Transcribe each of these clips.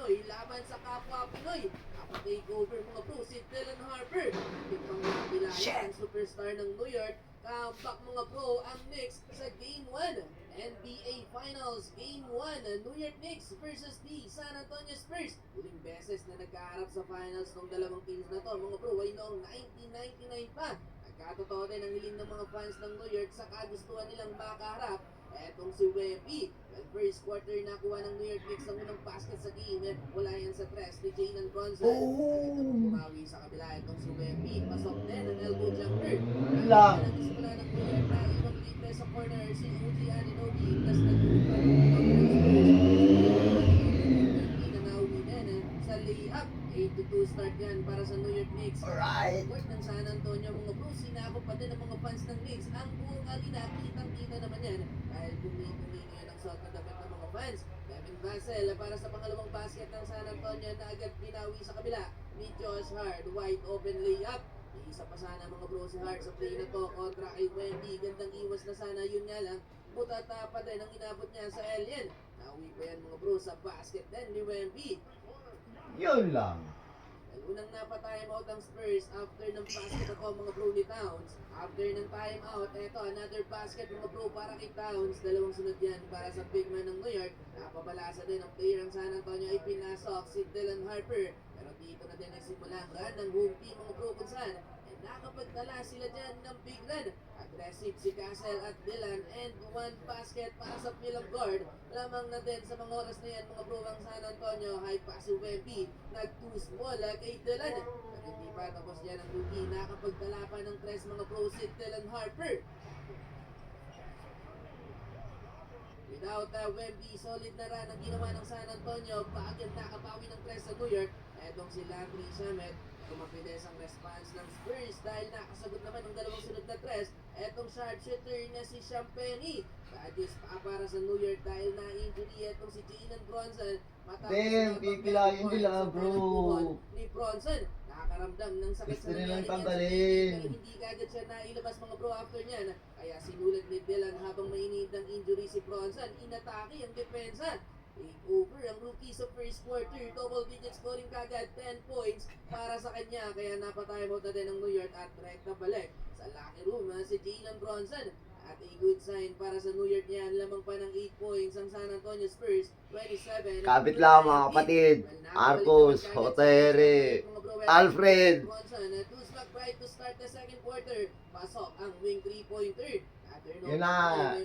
Pinoy laban sa kapwa Pinoy. Nakapag-takeover mga bro si Dylan Harper. Ipang napilayan ang superstar ng New York. Comeback mga bro ang Knicks sa Game 1. NBA Finals Game 1. New York Knicks versus the San Antonio Spurs. Huling beses na nagkaharap sa finals ng dalawang teams na to mga bro ay noong 1999 pa. Nagkatotoo din ang hiling ng mga fans ng New York sa kagustuhan nilang makaharap. Etong si Wemby, first quarter nakuha ng New York Knicks ang unang basket sa game. Wala yan sa tres ni Jalen Bronson. Agad naman bumawi sa kabila itong si Wemby. Pasok din ang elbow jumper. Lang. Ang isimula ng New York na ibang libre sa corner si OG Anunoby. Plus nagtutupan ng cover ng Spurs. Wemby na nauwi din sa layup. 8-2 start yan para sa New York Knicks. Alright. Court ng San Antonio mga bro, sinakop pa din ng mga fans ng Knicks. Ang buong arena, kitang-kita naman yan. Dahil bumi-bumi ngayon ang suot na damit ng mga fans. Kevin Vassell para sa pangalawang basket ng San Antonio na agad binawi sa kabila ni Josh Hart. Wide open layup. Isa pa sana mga bro si Hart sa play na to kontra kay Wemby. Gandang iwas na sana, yun nga lang. Butata pa din ang inabot niya sa alien. Nauwi pa yan mga bro sa basket din ni Wemby. Yun lang. Unang napatime out ang Spurs after ng basket ako mga bro ni Towns. After ng time out, eto another basket mga bro para kay Towns. Dalawang sunod yan para sa big man ng New York. Napabalasa din ang player ng San Antonio ay pinasok si Dylan Harper. Pero dito na din nagsimula ang run ng home team mga bro kung saan nakapagdala sila dyan ng big run. Aggressive si Castle at Dylan and one basket para sa Philip Guard. Lamang na din sa mga oras na yan mga bro ang San Antonio. High pass si Wemby. Nag-two small kay Dylan. At hindi pa tapos yan ang rookie. Nakapagdala pa ng tres mga bro si Dylan Harper. Without Wemby, solid na run ang ginawa ng San Antonio. Bagyang nakabawi ng tres sa New York. Etong si Landry Shamet. Tumapides ang response ng Spurs dahil nakasagot naman ng dalawang sunod na tres. Etong sharpshooter na si Champagny. Badges pa para sa New York dahil na-injury etong si Jalen Bronson. Damn, pipilayin nila bro. Ni Bronson, nakakaramdam ng sakit Gusto sa nilang nangyari tanggalin. pero hindi kagad siya nailabas mga bro after niyan. Kaya sinulat ni Dylan habang mainit ng injury si Bronson. Inatake ang depensa. Over ang rookie sa first quarter. Double digit scoring kagad, 10 points para sa kanya. Kaya napatime out na din ng New York at rekta balik sa locker room si Jalen Bronson. At a good sign para sa New York niyan. Lamang pa ng 8 points ang San Antonio Spurs. 27. Kapit lang mga kapatid. Marcos, Hotere, Alfred. Bronson, Tuz McBride to start the second quarter. Pasok ang wing 3-pointer. Yun na.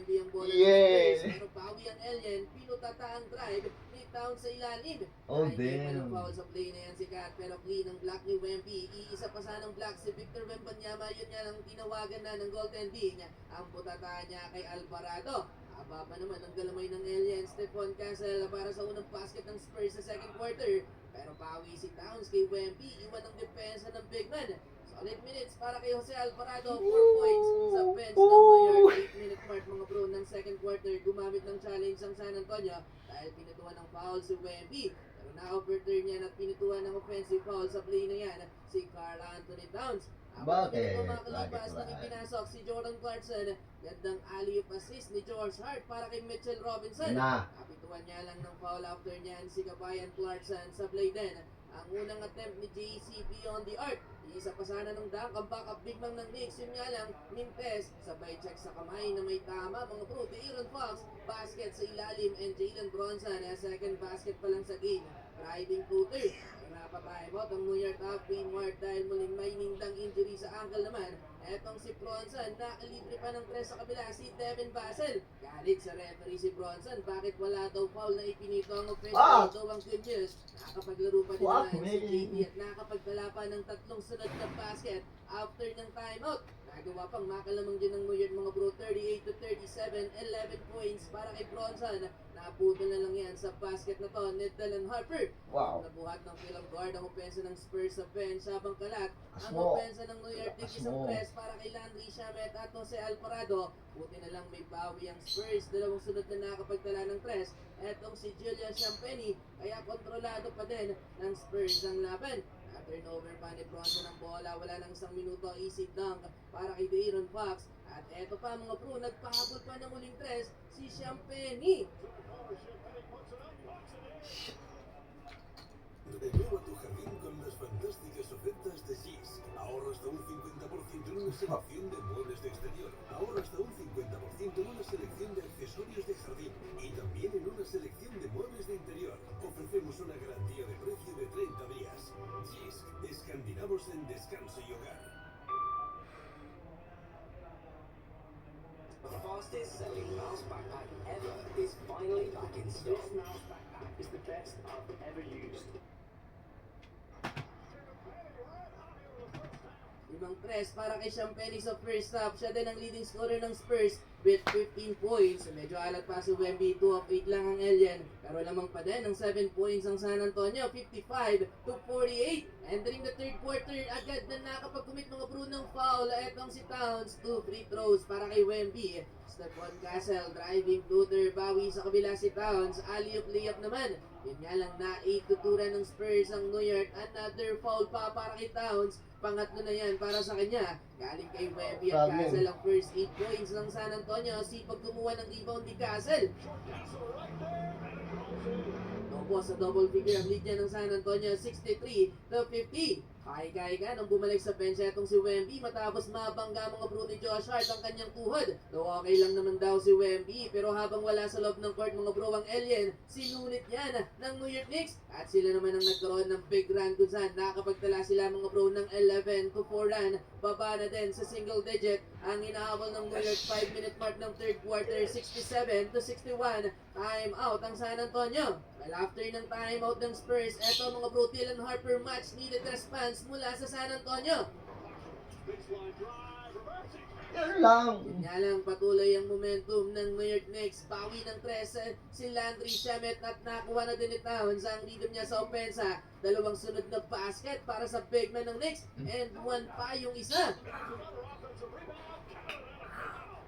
Yeah. Pero bawi ang alien, pinutata ang drive ni Towns sa ilalim. Oh, damn. damn. Foul sa play na yan si Kat, pero clean ang block ni Wemby. Iisa pa sanang block si Victor Wembanyama. Yun nga ang tinawagan na ng goaltending. Ang putata niya kay Alvarado. Aba pa naman ang galamay ng alien, Stephon Castle para sa unang basket ng Spurs sa second quarter. Pero bawi si Towns kay Wemby. Iwan ang depensa ng big man. Solid minutes para kay Jose Alvarado, 4 points sa bench ng New York. 8-minute mark mga bro ng second quarter. Gumamit ng challenge ang San Antonio dahil pinituan ng foul si Wemby. Pero na-overturn yan at pinituan ng offensive foul sa play na yan si Karl Anthony Towns. Bakit? Makalabas nang ipinasok si Jordan Clarkson. Gandang alley-oop assist ni George Hart para kay Mitchell Robinson. Kapituan niya lang ng foul after niyan si Kabayan Clarkson sa play din. Ang unang attempt ni JCP on the arc. Isa pa sana ng dunk ang backup big man ng Knicks. Yun nga lang, Mintes, sabay check sa kamay na may tama mga bro. De'Aaron Fox, basket sa ilalim and Jalen Bronson, second basket pa lang sa game. Driving footer. Napatay mo ang New York half-wing mark dahil muling may nindang injury sa ankle naman. Etong si Bronson, nakalibre pa ng tres sa kabila si Devin Vassell. Galit sa referee si Bronson, bakit wala daw foul na ipinito ang offensive daw ang good news. Nakapaglaro pa din naman si JD at nakapagdala pa ng tatlong sunod na basket after ng timeout. Nagawa pang makalamang din ng New York mga bro, 38-37, 11 points para kay Bronson. Naputol na lang yan sa basket na to ni Dylan Harper. Wow. Nabuhat ng Philip Guard ang opensa ng Spurs sa bench habang kalat. Ang Asmo. opensa ng New York Knicks isang press para kay Landry Shamet at Jose Alvarado. Buti na lang may bawi ang Spurs. Dalawang sunod na nakapagtala ng press. Etong si Julian Champagny kaya kontrolado pa din ng Spurs ang laban. Turnover pa ni Bronson ng bola. Wala nang isang minuto. Easy dunk para kay De'Aaron Fox. At eto pa mga bro, nagpahabol pa ng uling tres si Champagny. fantásticas ofertas de Gis. Ahorra hasta un 50% en una selección de muebles de exterior. Ahorra hasta un 50% en una selección de accesorios de jardín. Y también en una selección de muebles de interior. Ofrecemos una garantía de precio de 30 días. Gis, escandinavos en descanso y hogar. The fastest selling mouse backpack ever is finally back in stock. This mouse backpack is the best I've ever used. 5-3 para kay Champagny sa first half. Siya din ang leading scorer ng Spurs with 15 points. Medyo alat pa si Wemby, 2 of 8 lang ang Alien. Pero lamang pa din ng 7 points ang San Antonio, 55-48. Entering the third quarter, agad na nakapag-commit mga bro ng foul. Etong si Towns, 2 free throws para kay Wemby. Stephon Castle, driving floater, bawi sa kabila si Towns. Alley-oop layup naman. Yun nga lang na 8 tuturan ng Spurs ang New York. Another foul pa para kay Towns. Pangatlo na yan para sa kanya. Galing kay Wemby at Castle ang first 8 points ng San Antonio. Sipag kumuha ng rebound ni Castle. Opo, sa double figure ang lead niya ng San Antonio, 63-50. Kahika nang bumalik sa bench etong si Wemby matapos mabangga mga bro ni Josh Hart ang kanyang tuhod. Though okay lang naman daw si Wemby, pero habang wala sa loob ng court mga bro ang Alien, sinunit yan ng New York Knicks. At sila naman ang nagkaroon ng big run kung saan nakapagtala sila mga bro ng 11-4 run. Baba na din sa single digit ang inahabol ng New York 5-minute mark ng third quarter, 67-61. Time out ang San Antonio. Well, after ng time out ng Spurs, eto mga bro, Dylan Harper much needed response mula sa San Antonio. Yan lang. Yun nga lang, patuloy ang momentum ng New York Knicks. Bawi ng 13 si Landry Shamet at nakuha na din ni Towns ang rhythm niya sa opensa. Dalawang sunod na basket para sa big man ng Knicks and one pa yung isa.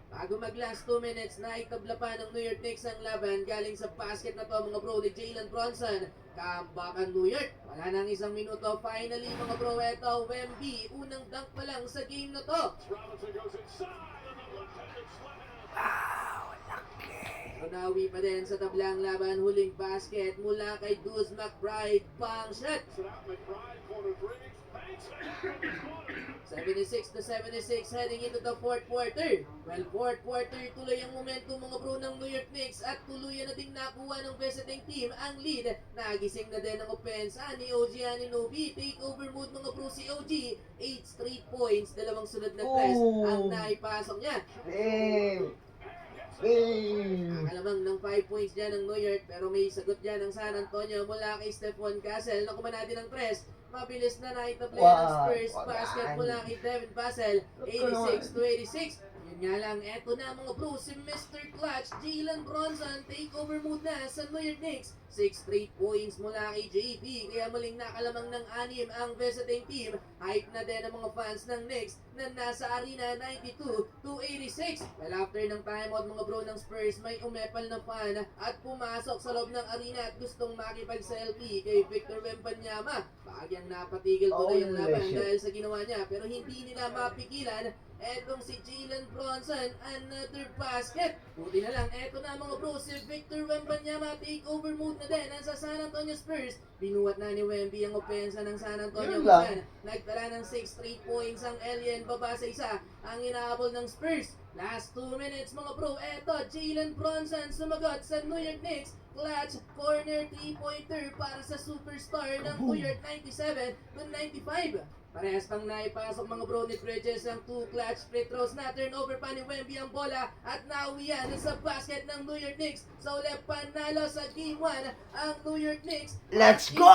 Bago mag last 2 minutes, naitabla pa ng New York Knicks ang laban galing sa basket na to mga bro ni Jalen Bronson. Comeback ang New York. Wala nang isang minuto. Finally mga bro, eto Wemby. Unang dunk pa lang sa game na to. Unawi pa din sa tablang laban. Huling basket mula kay Deuce McBride. Bang shot! 76-76 heading into the fourth quarter. Well, fourth quarter, tuloy ang momentum mga bro ng New York Knicks at tuluyan na ding nakuha ng visiting team ang lead. Nagising na din ang opensa ni OG Anunoby. Takeover mode mga bro si OG. 8 straight points, dalawang sunod na press ang naipasok niya. Nakalamang ng 5 points dyan ng New York pero may sagot dyan ng San Antonio mula kay Stephon Castle. Nakuha natin ng press. Mabilis na naitabla ng Spurs basket mula kay Devin Vassell, 86-86. Yun nga lang, eto na mga bro, si Mr. Clutch, Jalen Bronson, takeover mode na sa New York Knicks. 6 straight points mula kay JB, kaya muling nakalamang ng 6 ang visiting team. Hype na din ang mga fans ng Knicks na nasa arena 92-86. Well, after ng timeout mga bro ng Spurs, may umepal na fan at pumasok sa loob ng arena at gustong makipag-selfie kay Victor Wembanyama. Bahagyang napatigil ko na yung laban dahil sa ginawa niya pero hindi nila mapigilan. Etong si Jalen Bronson, another basket. Buti na lang, eto na mga bro, si Victor Wembanyama, takeover mode na din ang sa San Antonio Spurs. Binuhat na ni Wemby ang opensa ng San Antonio. Nagtala ng 6 straight points ang Alien, baba sa isa ang inaabol ng Spurs. Last 2 minutes mga bro, eto Jalen Bronson sumagot sa New York Knicks. Clutch corner 3-pointer para sa superstar ng New York, 97-95. Parehas pang naipasok mga bro ni Bridges ang 2 clutch free throws na turnover pa ni Wemby ang bola at nauwi yan sa basket ng New York Knicks. So ulit panalo sa game 1 ang New York Knicks. Let's go!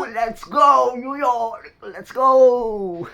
Let's go, New York! Let's go!